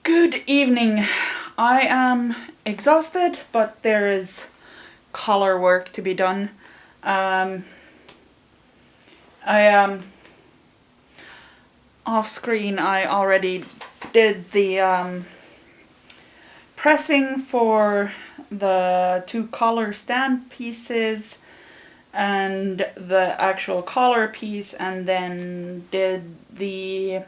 Good evening. I am exhausted, but there is collar work to be done. I off screen. I already did the pressing for the two collar stand pieces and the actual collar piece, and then did the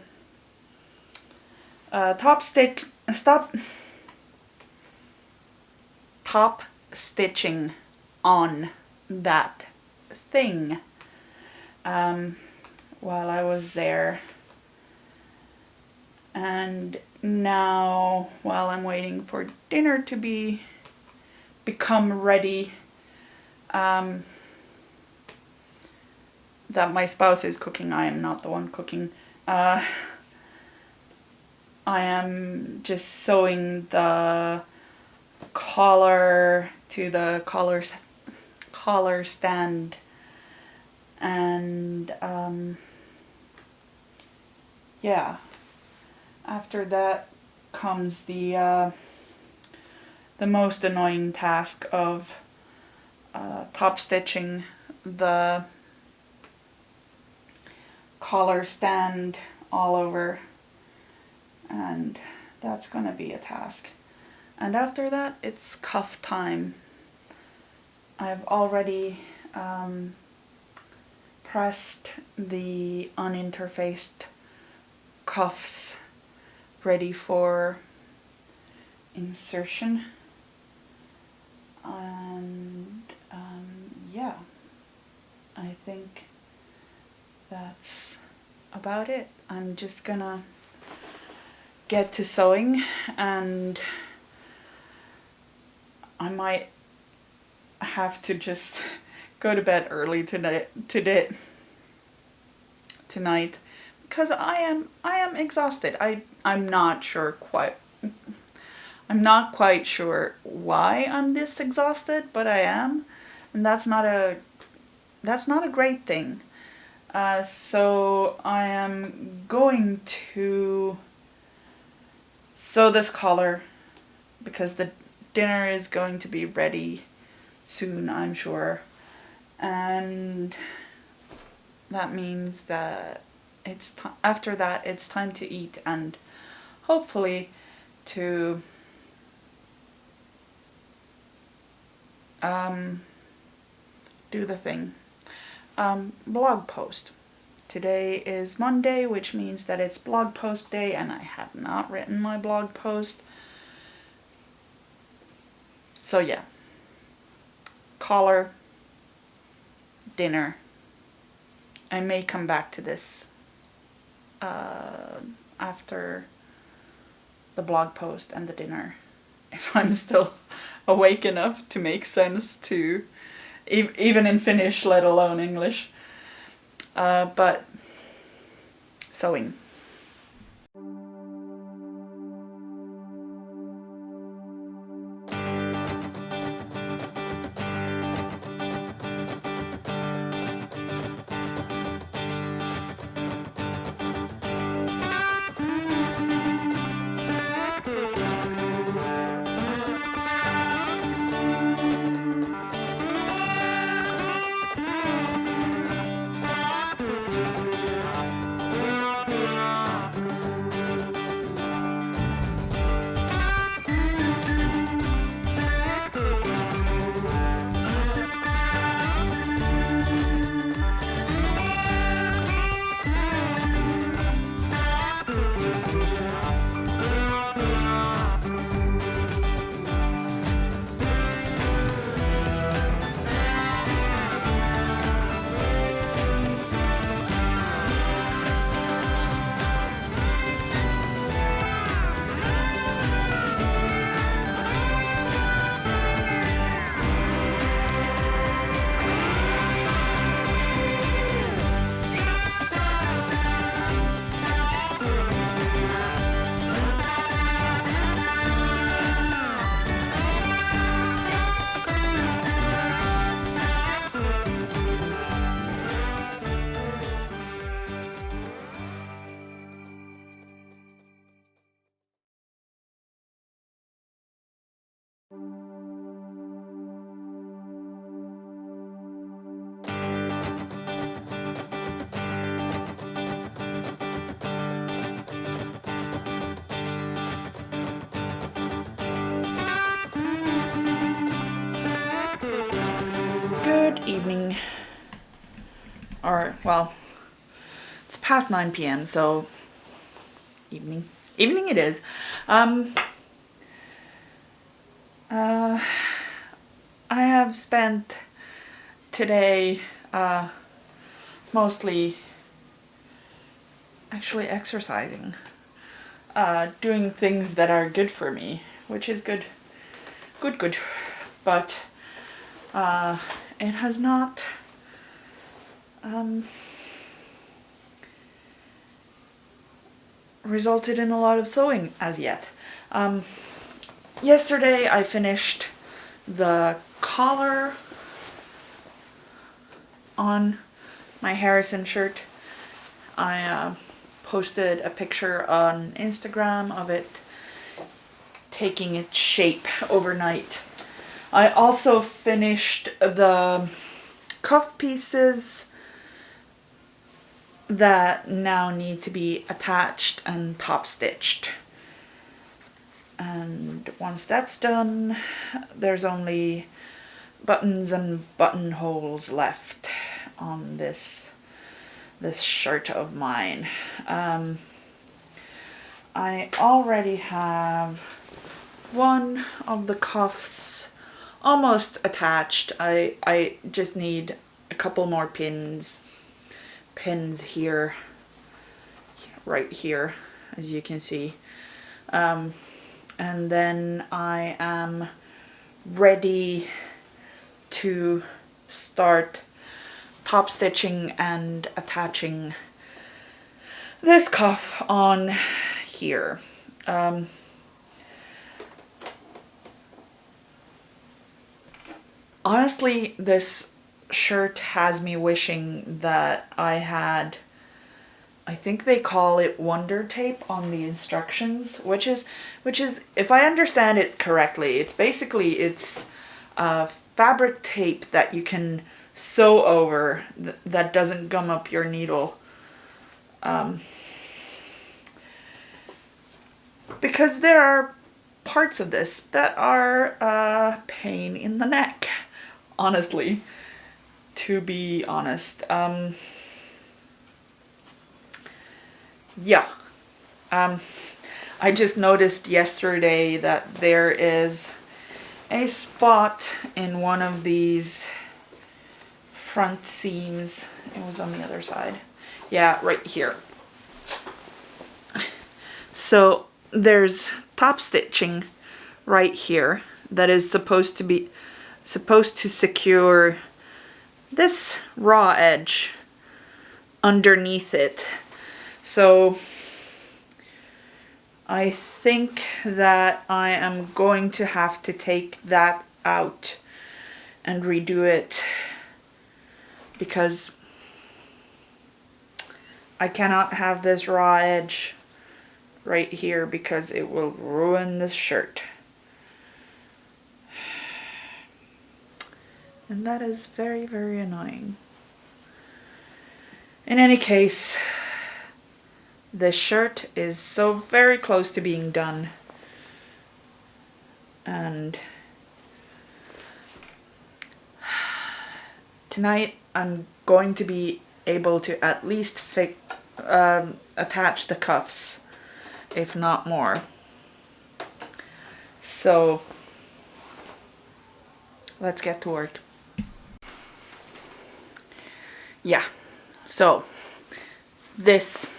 top stitching on that thing while I was there. And now, while I'm waiting for dinner to become ready, that my spouse is cooking, I am not the one cooking. I am just sewing the collar to the collar stand, and yeah. After that comes the most annoying task of top stitching the collar stand all over, and that's gonna be a task. And after that, it's cuff time. I've already pressed the uninterfaced cuffs ready for insertion, and yeah, I think that's about it. I'm just gonna get to sewing, and I might have to just go to bed early tonight because I am exhausted. I'm not quite sure why I'm this exhausted, but I am, and that's not a great thing. So I am going to sew this collar because the dinner is going to be ready soon, I'm sure. And that means that after that it's time to eat, and hopefully to do the thing. Blog post. Today is Monday, which means that it's blog post day, and I have not written my blog post. So yeah. Collar, dinner. I may come back to this after the blog post and the dinner, if I'm still awake enough to make sense to even in Finnish, let alone English. But sewing. or well, it's past 9 p.m. so evening it is. I have spent today mostly actually exercising, doing things that are good for me, which is good, but it has not resulted in a lot of sewing as yet. Yesterday I finished the collar on my Harrison shirt. I posted a picture on Instagram of it taking its shape overnight. I also finished the cuff pieces that now need to be attached and top stitched. And once that's done, there's only buttons and buttonholes left on this shirt of mine. I already have one of the cuffs almost attached. I just need a couple more pins here, right here, as you can see. And then I am ready to start top stitching and attaching this cuff on here. Honestly, this shirt has me wishing that I had, I think they call it wonder tape on the instructions, which is, if I understand it correctly, it's fabric tape that you can sew over that doesn't gum up your needle. Because there are parts of this that are a pain in the neck, honestly, to be honest. Yeah. I just noticed yesterday that there is a spot in one of these front seams. It was on the other side. Yeah, right here. So there's top stitching right here that is supposed to secure this raw edge underneath it. So I think that I am going to have to take that out and redo it, because I cannot have this raw edge right here because it will ruin this shirt. And that is very, very annoying. In any case, this shirt is so very close to being done. And tonight I'm going to be able to at least attach the cuffs, if not more. So let's get to work. Yeah, so this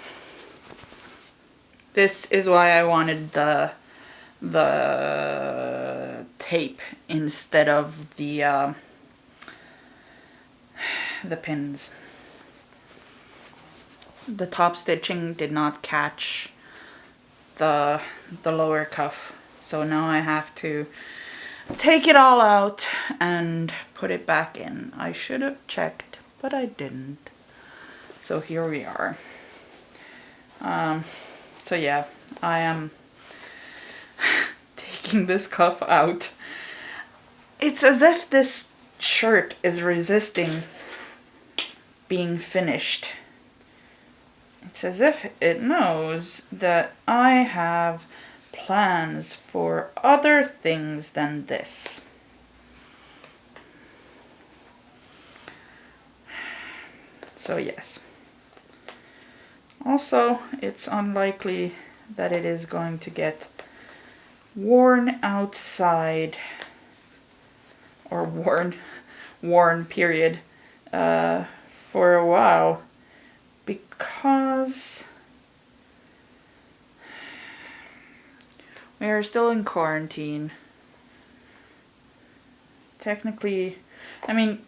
is why I wanted the tape instead of the pins. The top stitching did not catch the lower cuff, so now I have to take it all out and put it back in. I should have checked, but I didn't. So here we are. So yeah, I am taking this cuff out. It's as if this shirt is resisting being finished. It's as if it knows that I have plans for other things than this. So yes. Also, it's unlikely that it is going to get worn outside, or worn period, for a while, because we are still in quarantine. Technically, I mean,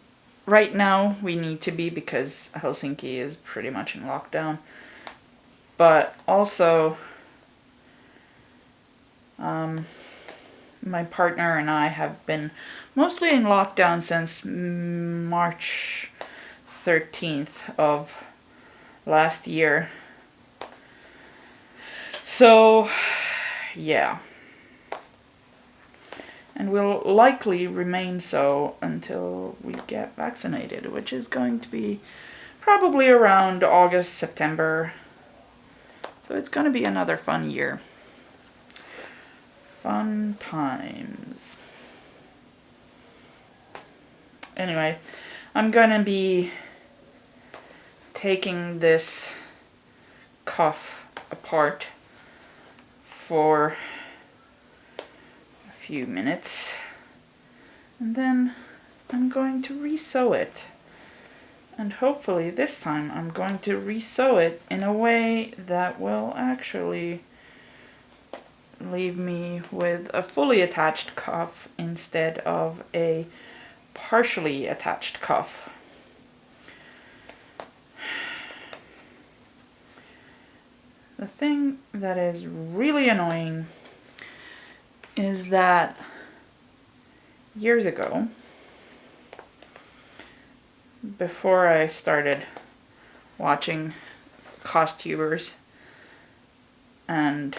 right now we need to be because Helsinki is pretty much in lockdown. But also, my partner and I have been mostly in lockdown since March 13th of last year. So, yeah. And will likely remain so until we get vaccinated, which is going to be probably around August, September. So it's going to be another fun year. Fun times. Anyway, I'm going to be taking this cuff apart for a few minutes, and then I'm going to resew it. And hopefully this time I'm going to resew it in a way that will actually leave me with a fully attached cuff instead of a partially attached cuff. The thing that is really annoying is that years ago, before I started watching costumers and,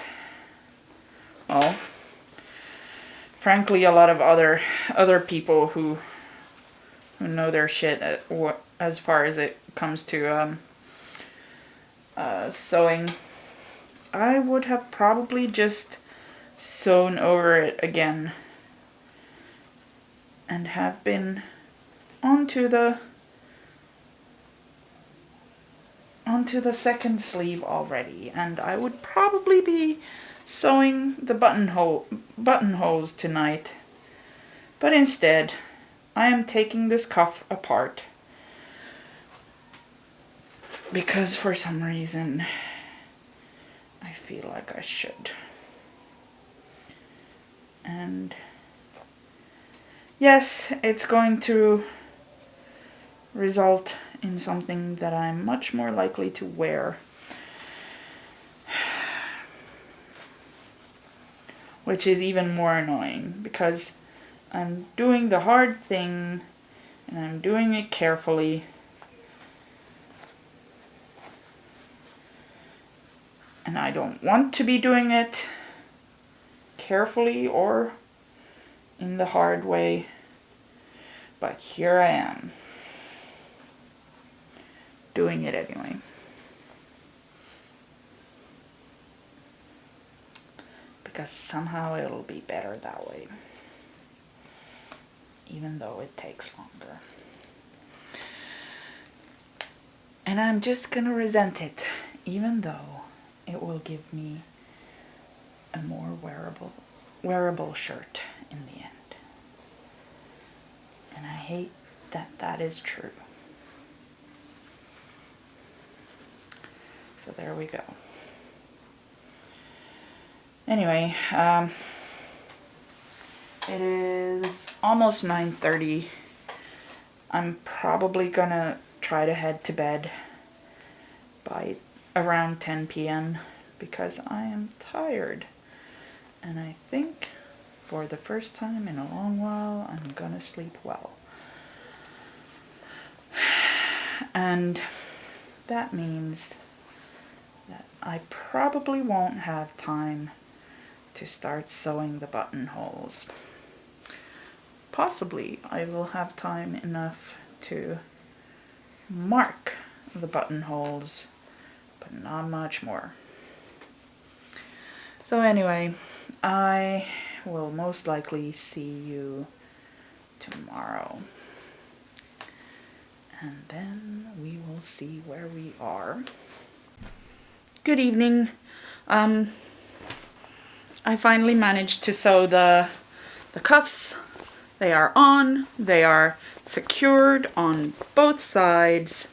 well, frankly, a lot of other people who know their shit as far as it comes to sewing, I would have probably just sewn over it again and have been onto the second sleeve already, and I would probably be sewing the buttonholes tonight. But instead, I am taking this cuff apart because for some reason I feel like I should. And yes, it's going to result in something that I'm much more likely to wear, which is even more annoying because I'm doing the hard thing and I'm doing it carefully, and I don't want to be doing it carefully or in the hard way, but here I am doing it anyway. Because somehow it'll be better that way, even though it takes longer. And I'm just gonna resent it, even though it will give me a more wearable shirt in the end. And I hate that that is true. So there we go. Anyway, it is almost 9:30. I'm probably gonna try to head to bed by around 10 p.m. because I am tired. And I think for the first time in a long while, I'm gonna sleep well. And that means that I probably won't have time to start sewing the buttonholes. Possibly I will have time enough to mark the buttonholes, but not much more. So anyway, I will most likely see you tomorrow. and then we will see where we are. Good evening. I finally managed to sew the cuffs. They are on, they are secured on both sides,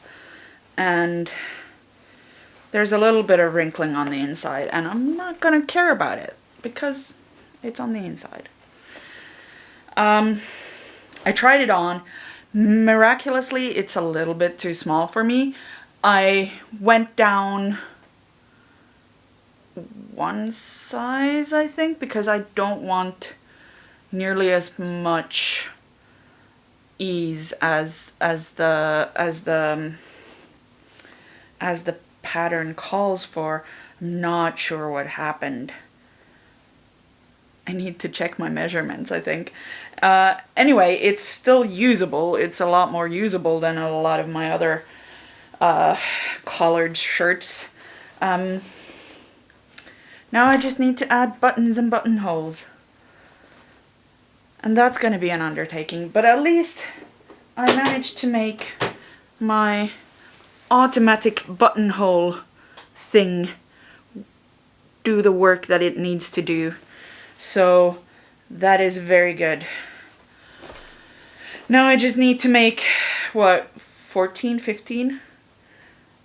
and there's a little bit of wrinkling on the inside, and I'm not gonna care about it because it's on the inside. I tried it on. Miraculously, it's a little bit too small for me. I went down one size, I think, because I don't want nearly as much ease as the pattern calls for. I'm not sure what happened. I need to check my measurements, I think. Anyway, it's still usable. It's a lot more usable than a lot of my other collared shirts. Now I just need to add buttons and buttonholes. And that's going to be an undertaking. But at least I managed to make my automatic buttonhole thing do the work that it needs to do. So that is very good. Now I just need to make, what, 14, 15?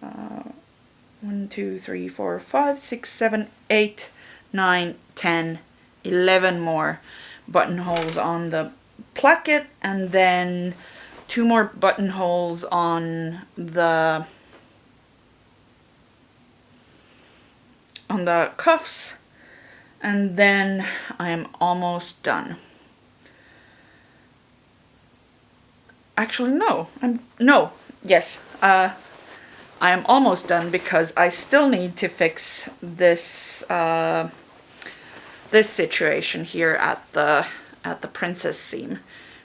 1, 2, 3, 4, 5, 6, 7, 8, 9, 10, 11 more buttonholes on the placket, and then 2 more buttonholes on the cuffs, and then I am almost done. Actually, no. Yes. I am almost done because I still need to fix this this situation here at the princess seam,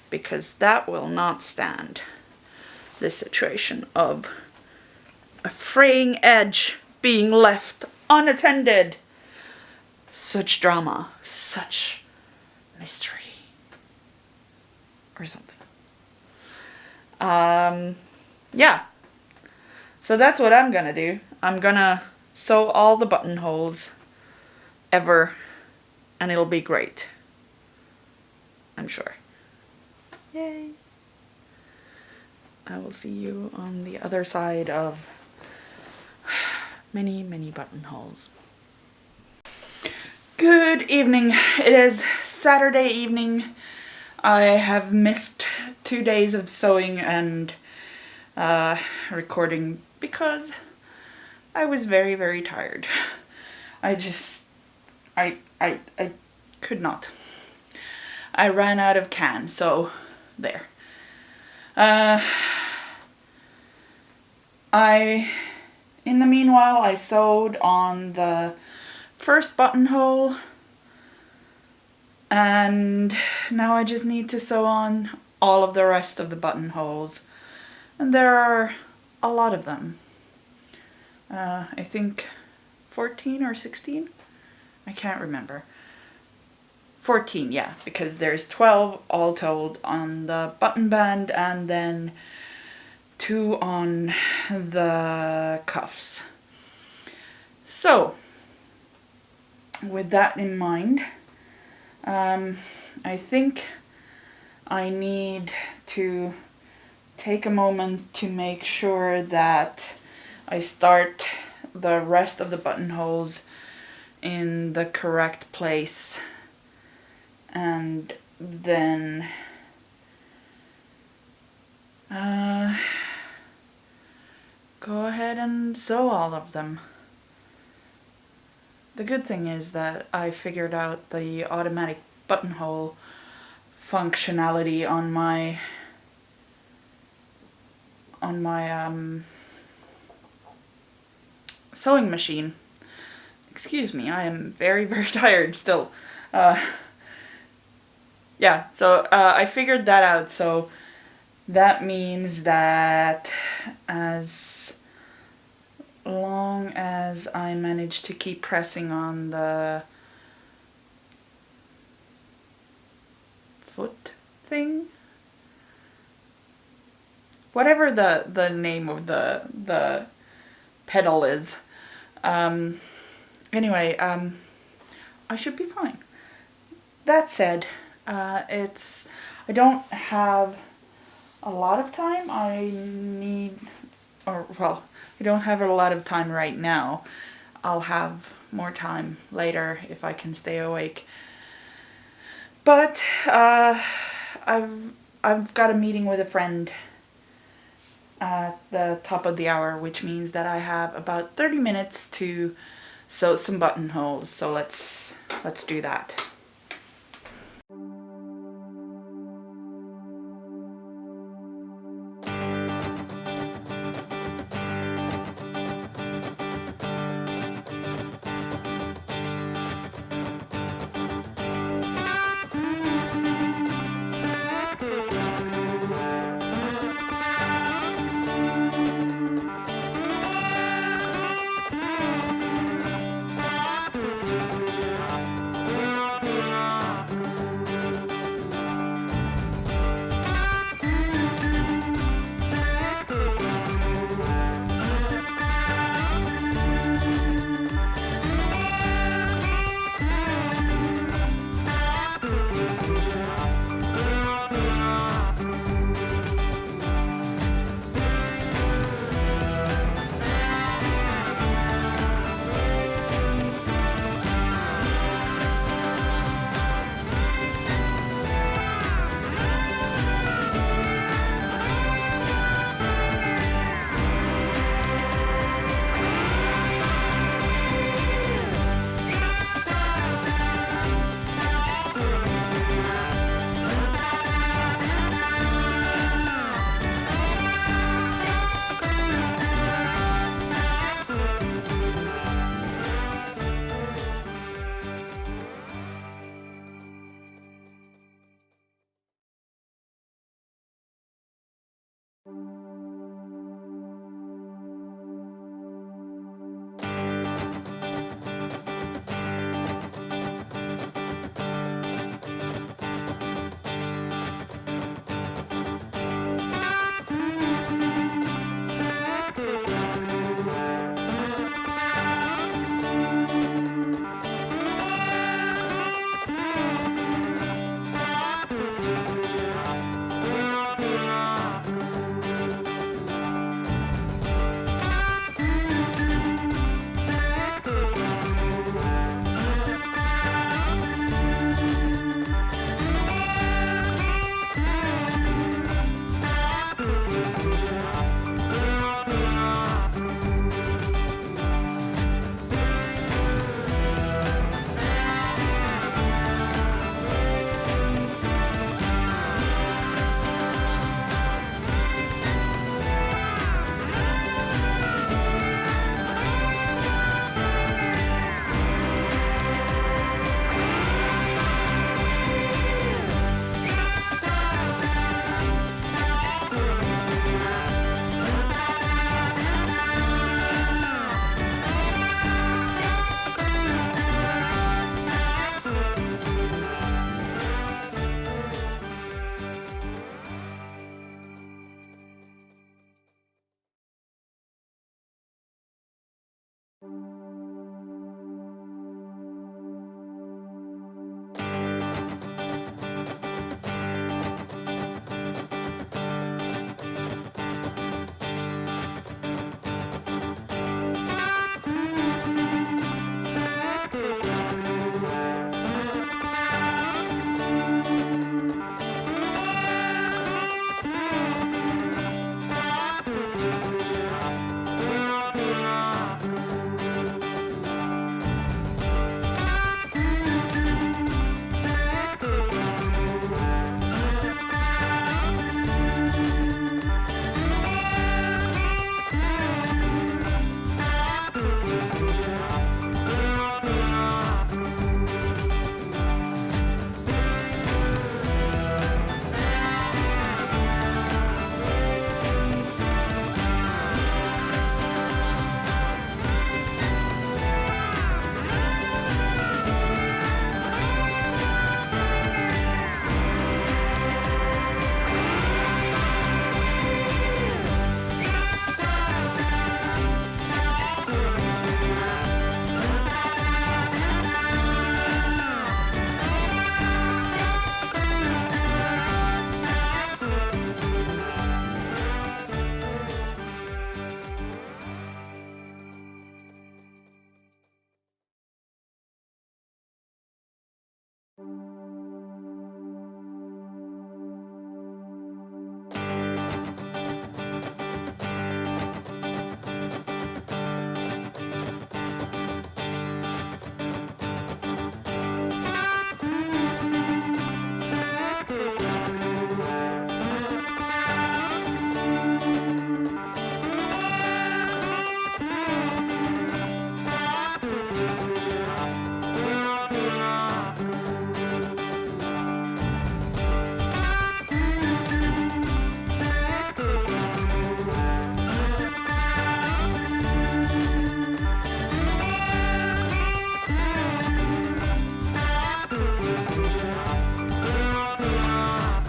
because that will not stand. This situation of a fraying edge being left unattended. Such drama, such mystery, or something. Yeah. So that's what I'm gonna do. I'm gonna sew all the buttonholes ever, and it'll be great. I'm sure. Yay. I will see you on the other side of many, many buttonholes. Good evening. It is Saturday evening. I have missed 2 days of sewing and recording because I was very, very tired. I could not. I ran out of can, so there. In the meanwhile, I sewed on the first buttonhole, and now I just need to sew on all of the rest of the buttonholes, and there are a lot of them. I think 14 or 16? I can't remember. 14, yeah, because there's 12 all told on the button band, and then 2 on the cuffs. So, with that in mind, I think I need to take a moment to make sure that I start the rest of the buttonholes in the correct place, and then go ahead and sew all of them. The good thing is that I figured out the automatic buttonhole functionality on my sewing machine. Excuse me, I am very, very tired still. Yeah, so I figured that out, so that means that as long as I manage to keep pressing on the foot thing, whatever the name of the pedal is. Anyway, I should be fine. That said, I don't have a lot of time. I don't have a lot of time right now. I'll have more time later if I can stay awake. But I've got a meeting with a friend at the top of the hour, which means that I have about 30 minutes to sew some buttonholes. So let's do that.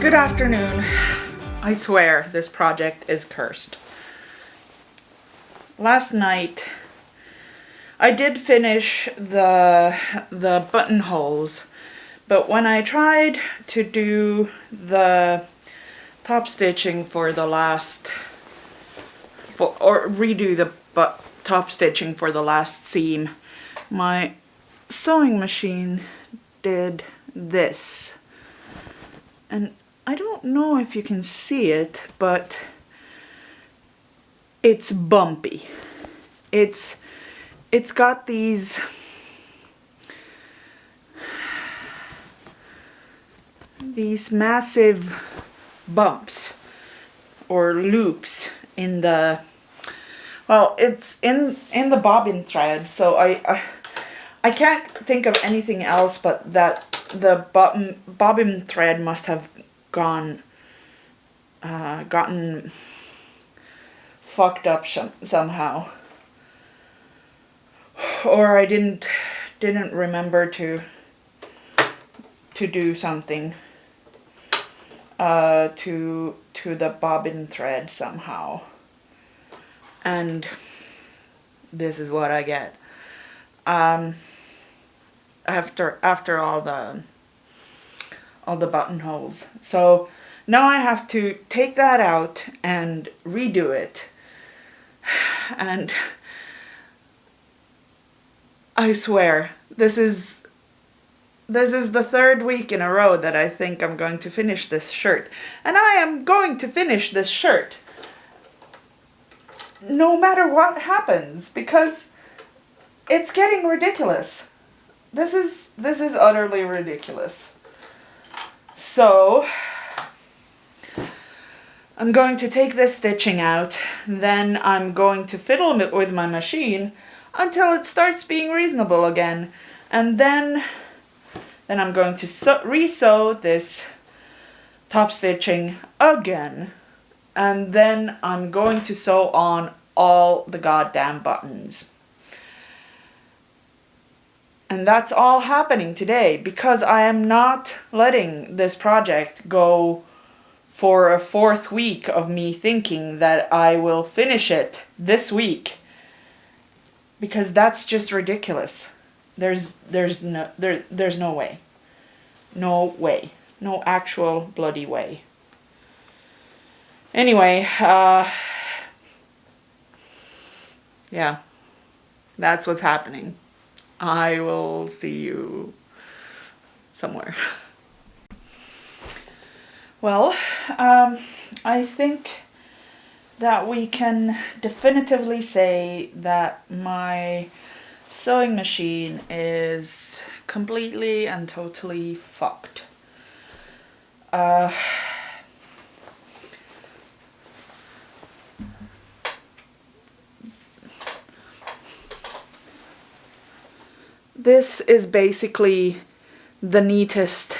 Good afternoon. I swear this project is cursed. Last night I did finish the buttonholes, but when I tried to do the top stitching for the last or redo the top stitching for the last seam, my sewing machine did this. And I don't know if you can see it, but it's bumpy. It's got these massive bumps or loops in the, well, it's in the bobbin thread, so I can't think of anything else but that the bobbin thread must have gotten fucked up somehow, or I didn't remember to do something to the bobbin thread somehow, and this is what I get after all the buttonholes. So now I have to take that out and redo it, and I swear this is the third week in a row that I think I'm going to finish this shirt, and I am going to finish this shirt no matter what happens, because it's getting ridiculous. This is utterly ridiculous. So I'm going to take this stitching out, then I'm going to fiddle with my machine until it starts being reasonable again, and then I'm going to re-sew this top stitching again, and then I'm going to sew on all the goddamn buttons. And that's all happening today because I am not letting this project go for a fourth week of me thinking that I will finish it this week, because that's just ridiculous. There's no way. No way. No actual bloody way. Anyway, yeah, that's what's happening. I will see you somewhere. Well, I think that we can definitively say that my sewing machine is completely and totally fucked. This is basically the neatest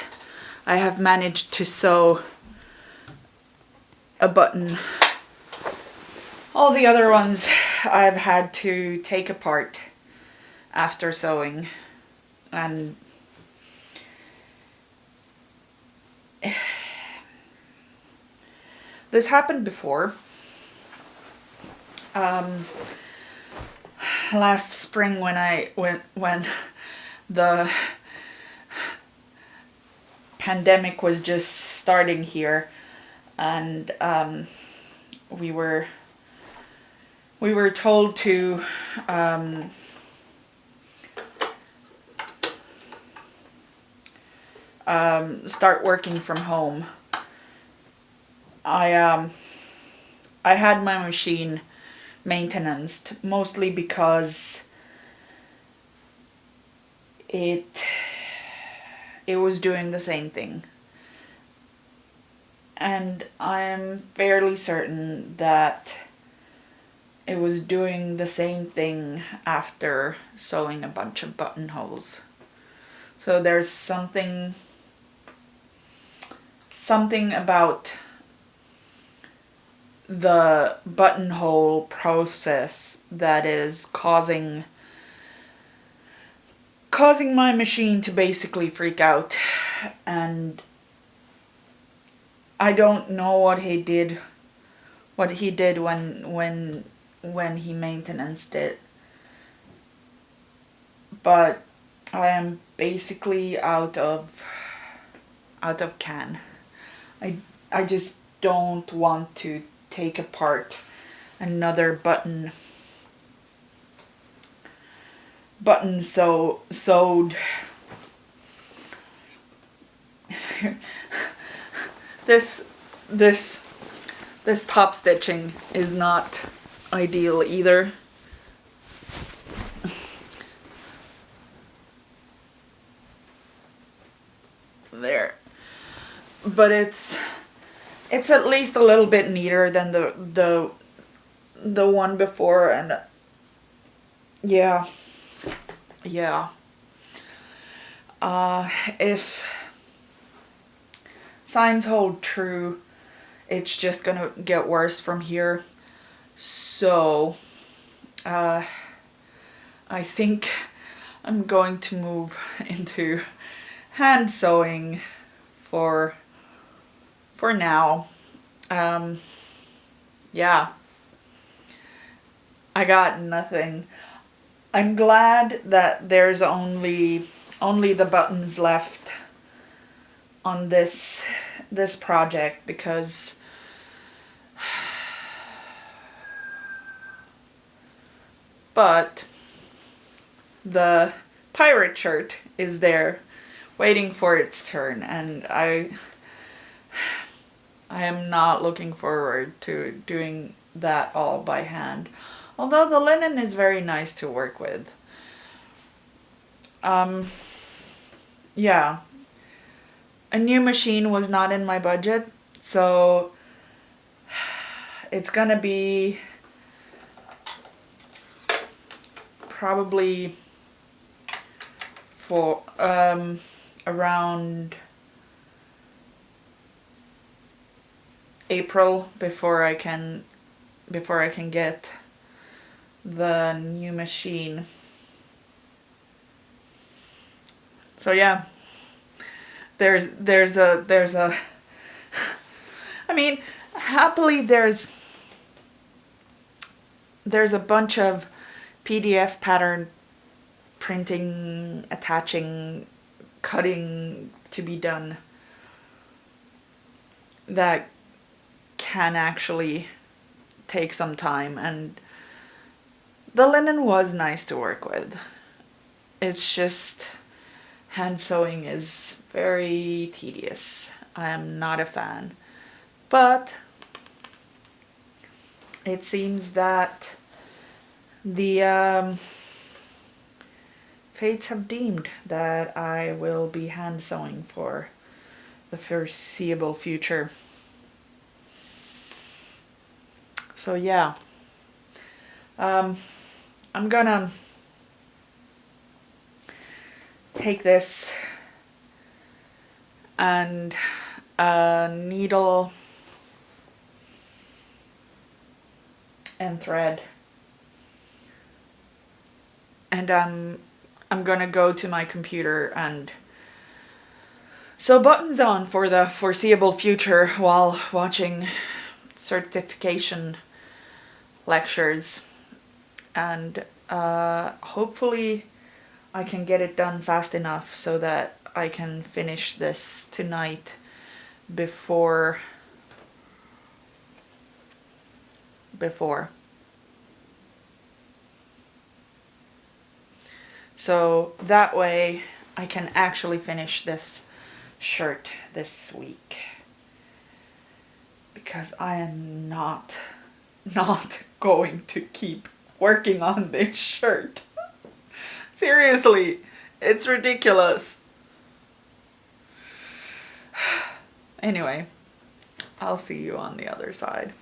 I have managed to sew a button. All the other ones I've had to take apart after sewing, and this happened before. Last spring when the pandemic was just starting here, and we were told to start working from home. I had my machine maintenanced, mostly because it was doing the same thing, and I'm fairly certain that it was doing the same thing after sewing a bunch of buttonholes. So there's something about the buttonhole process that is causing my machine to basically freak out, and I don't know what he did when he maintained it, but I am basically out of can. I just don't want to take apart another button sewed. this this this top stitching is not ideal either. There, but it's at least a little bit neater than the one before, and yeah. If signs hold true, it's just gonna get worse from here. So, I think I'm going to move into hand sewing for now. Yeah. I got nothing. I'm glad that there's only the buttons left on this project, because but the pirate shirt is there waiting for its turn, and I am not looking forward to doing that all by hand. Although the linen is very nice to work with. Yeah. A new machine was not in my budget, so it's gonna be probably for around April before I can get the new machine. So yeah, there's a I mean, happily there's a bunch of PDF pattern printing, attaching, cutting to be done that can actually take some time, and the linen was nice to work with. It's just hand sewing is very tedious. I am not a fan. But it seems that the fates have deemed that I will be hand sewing for the foreseeable future. So yeah. I'm gonna take this and a needle and thread, and I'm gonna go to my computer and sew buttons on for the foreseeable future while watching certification lectures, and hopefully I can get it done fast enough so that I can finish this tonight before. So that way I can actually finish this shirt this week, because I am not going to keep working on this shirt. Seriously, it's ridiculous. Anyway, I'll see you on the other side.